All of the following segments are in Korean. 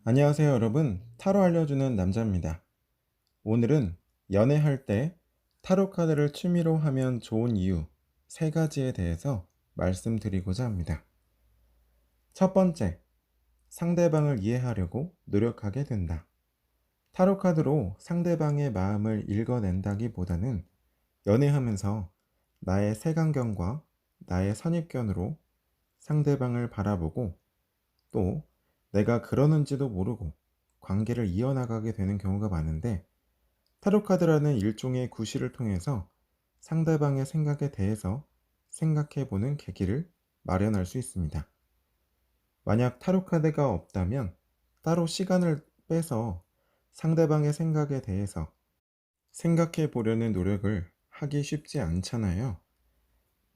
안녕하세요, 여러분. 타로 알려주는 남자입니다. 오늘은 연애할 때 타로 카드를 취미로 하면 좋은 이유 세 가지에 대해서 말씀드리고자 합니다. 첫 번째, 상대방을 이해하려고 노력하게 된다. 타로 카드로 상대방의 마음을 읽어낸다기보다는 연애하면서 나의 색안경과 나의 선입견으로 상대방을 바라보고 또 내가 그러는지도 모르고 관계를 이어나가게 되는 경우가 많은데, 타로카드라는 일종의 구실을 통해서 상대방의 생각에 대해서 생각해 보는 계기를 마련할 수 있습니다. 만약 타로카드가 없다면 따로 시간을 빼서 상대방의 생각에 대해서 생각해 보려는 노력을 하기 쉽지 않잖아요.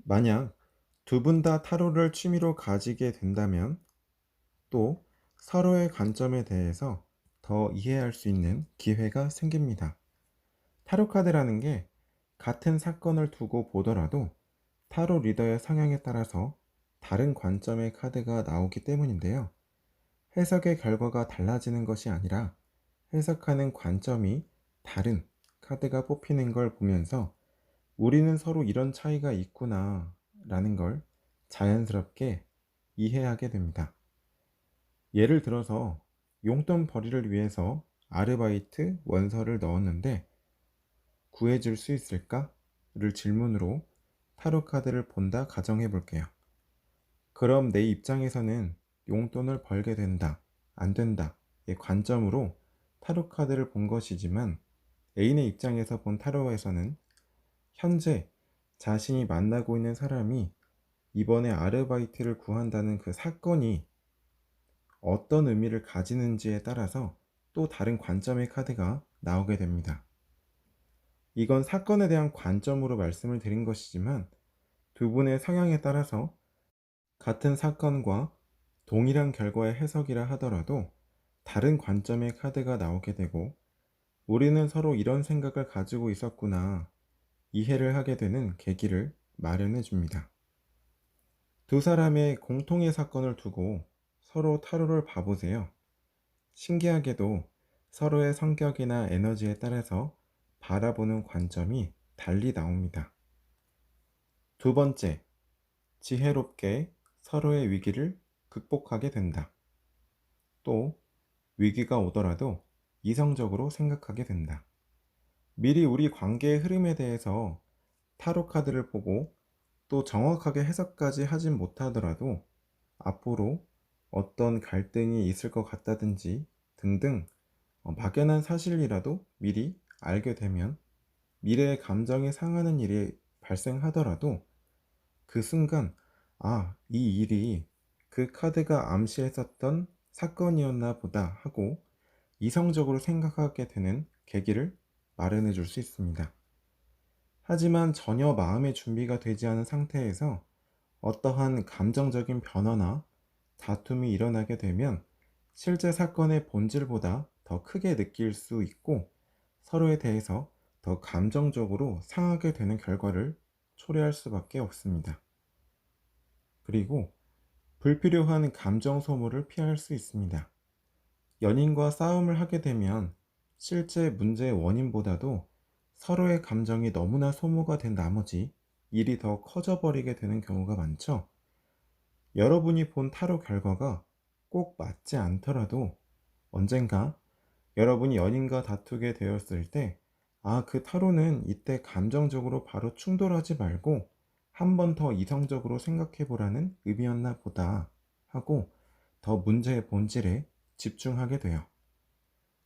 만약 두 분 다 타로를 취미로 가지게 된다면 또 서로의 관점에 대해서 더 이해할 수 있는 기회가 생깁니다. 타로 카드라는 게 같은 사건을 두고 보더라도 타로 리더의 성향에 따라서 다른 관점의 카드가 나오기 때문인데요. 해석의 결과가 달라지는 것이 아니라 해석하는 관점이 다른 카드가 뽑히는 걸 보면서 우리는 서로 이런 차이가 있구나 라는 걸 자연스럽게 이해하게 됩니다. 예를 들어서 용돈 벌이를 위해서 아르바이트 원서를 넣었는데 구해줄 수 있을까? 를 질문으로 타로 카드를 본다 가정해 볼게요. 그럼 내 입장에서는 용돈을 벌게 된다, 안 된다 의 관점으로 타로 카드를 본 것이지만, 애인의 입장에서 본 타로에서는 현재 자신이 만나고 있는 사람이 이번에 아르바이트를 구한다는 그 사건이 어떤 의미를 가지는지에 따라서 또 다른 관점의 카드가 나오게 됩니다. 이건 사건에 대한 관점으로 말씀을 드린 것이지만, 두 분의 성향에 따라서 같은 사건과 동일한 결과의 해석이라 하더라도 다른 관점의 카드가 나오게 되고, 우리는 서로 이런 생각을 가지고 있었구나 이해를 하게 되는 계기를 마련해 줍니다. 두 사람의 공통의 사건을 두고 서로 타로를 봐보세요. 신기하게도 서로의 성격이나 에너지에 따라서 바라보는 관점이 달리 나옵니다. 두 번째, 지혜롭게 서로의 위기를 극복하게 된다. 또, 위기가 오더라도 이성적으로 생각하게 된다. 미리 우리 관계의 흐름에 대해서 타로 카드를 보고 또 정확하게 해석까지 하진 못하더라도 앞으로 어떤 갈등이 있을 것 같다든지 등등 막연한 사실이라도 미리 알게 되면 미래의 감정이 상하는 일이 발생하더라도 그 순간, 아, 이 일이 그 카드가 암시했었던 사건이었나 보다 하고 이성적으로 생각하게 되는 계기를 마련해 줄 수 있습니다. 하지만 전혀 마음의 준비가 되지 않은 상태에서 어떠한 감정적인 변화나 다툼이 일어나게 되면 실제 사건의 본질보다 더 크게 느낄 수 있고, 서로에 대해서 더 감정적으로 상하게 되는 결과를 초래할 수밖에 없습니다. 그리고 불필요한 감정 소모를 피할 수 있습니다. 연인과 싸움을 하게 되면 실제 문제의 원인보다도 서로의 감정이 너무나 소모가 된 나머지 일이 더 커져버리게 되는 경우가 많죠. 여러분이 본 타로 결과가 꼭 맞지 않더라도 언젠가 여러분이 연인과 다투게 되었을 때, 아, 그 타로는 이때 감정적으로 바로 충돌하지 말고 한 번 더 이성적으로 생각해 보라는 의미였나 보다 하고 더 문제의 본질에 집중하게 돼요.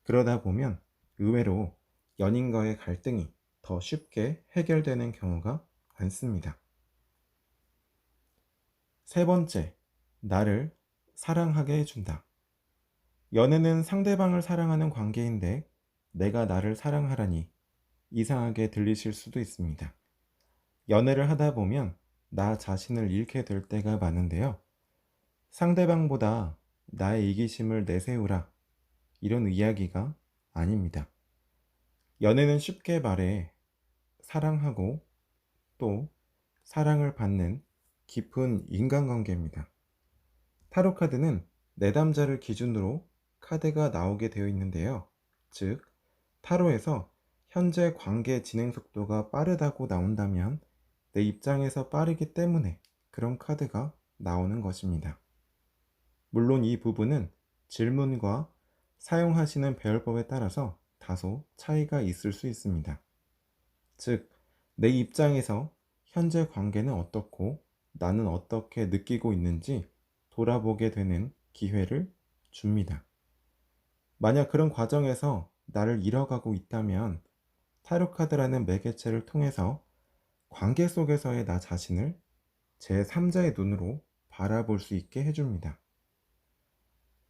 그러다 보면 의외로 연인과의 갈등이 더 쉽게 해결되는 경우가 많습니다. 세 번째, 나를 사랑하게 해준다. 연애는 상대방을 사랑하는 관계인데 내가 나를 사랑하라니 이상하게 들리실 수도 있습니다. 연애를 하다 보면 나 자신을 잃게 될 때가 많은데요. 상대방보다 나의 이기심을 내세우라, 이런 이야기가 아닙니다. 연애는 쉽게 말해 사랑하고 또 사랑을 받는 깊은 인간관계입니다. 타로카드는 내담자를 기준으로 카드가 나오게 되어 있는데요. 즉, 타로에서 현재 관계 진행 속도가 빠르다고 나온다면 내 입장에서 빠르기 때문에 그런 카드가 나오는 것입니다. 물론 이 부분은 질문과 사용하시는 배열법에 따라서 다소 차이가 있을 수 있습니다. 즉, 내 입장에서 현재 관계는 어떻고 나는 어떻게 느끼고 있는지 돌아보게 되는 기회를 줍니다. 만약 그런 과정에서 나를 잃어가고 있다면 타로카드라는 매개체를 통해서 관계 속에서의 나 자신을 제3자의 눈으로 바라볼 수 있게 해줍니다.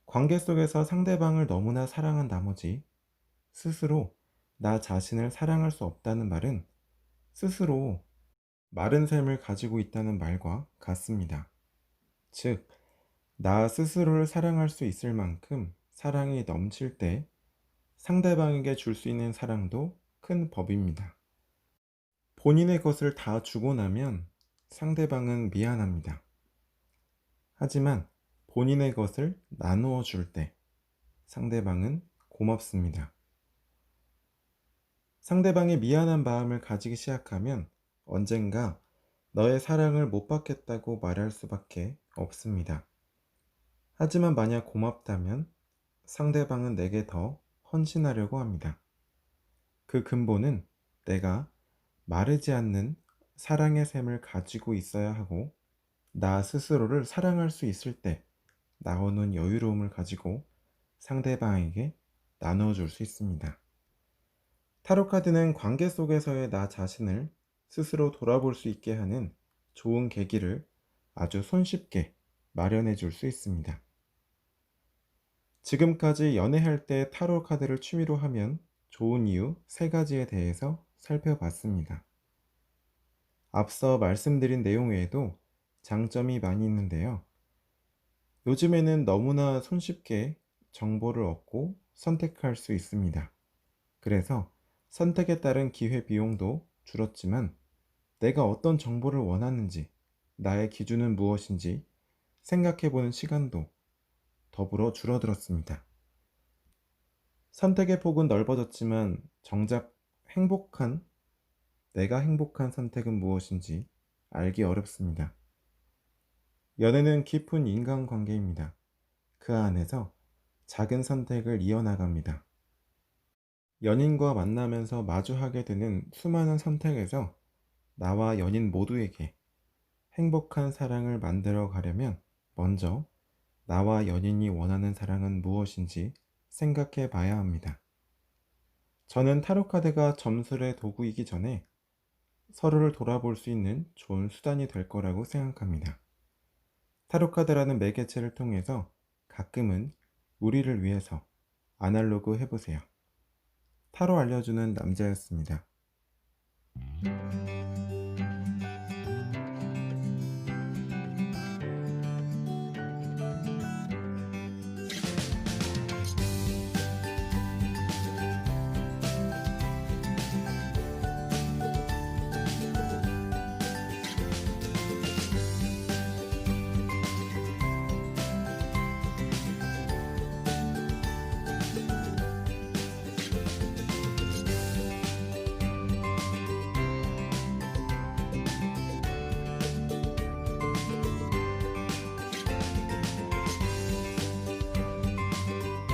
관계 속에서 상대방을 너무나 사랑한 나머지 스스로 나 자신을 사랑할 수 없다는 말은 스스로 마른 샘을 가지고 있다는 말과 같습니다. 즉, 나 스스로를 사랑할 수 있을 만큼 사랑이 넘칠 때 상대방에게 줄 수 있는 사랑도 큰 법입니다. 본인의 것을 다 주고 나면 상대방은 미안합니다. 하지만 본인의 것을 나누어 줄 때 상대방은 고맙습니다. 상대방이 미안한 마음을 가지기 시작하면 언젠가 너의 사랑을 못 받겠다고 말할 수밖에 없습니다. 하지만 만약 고맙다면 상대방은 내게 더 헌신하려고 합니다. 그 근본은 내가 마르지 않는 사랑의 샘을 가지고 있어야 하고 나 스스로를 사랑할 수 있을 때 나오는 여유로움을 가지고 상대방에게 나눠줄 수 있습니다. 타로카드는 관계 속에서의 나 자신을 스스로 돌아볼 수 있게 하는 좋은 계기를 아주 손쉽게 마련해 줄 수 있습니다. 지금까지 연애할 때 타로 카드를 취미로 하면 좋은 이유 3가지에 대해서 살펴봤습니다. 앞서 말씀드린 내용 외에도 장점이 많이 있는데요. 요즘에는 너무나 손쉽게 정보를 얻고 선택할 수 있습니다. 그래서 선택에 따른 기회 비용도 줄었지만 내가 어떤 정보를 원하는지, 나의 기준은 무엇인지 생각해보는 시간도 더불어 줄어들었습니다. 선택의 폭은 넓어졌지만 정작 내가 행복한 선택은 무엇인지 알기 어렵습니다. 연애는 깊은 인간관계입니다. 그 안에서 작은 선택을 이어나갑니다. 연인과 만나면서 마주하게 되는 수많은 선택에서 나와 연인 모두에게 행복한 사랑을 만들어 가려면 먼저 나와 연인이 원하는 사랑은 무엇인지 생각해 봐야 합니다. 저는 타로카드가 점술의 도구이기 전에 서로를 돌아볼 수 있는 좋은 수단이 될 거라고 생각합니다. 타로카드라는 매개체를 통해서 가끔은 우리를 위해서 아날로그 해보세요. 타로 알려주는 남자였습니다.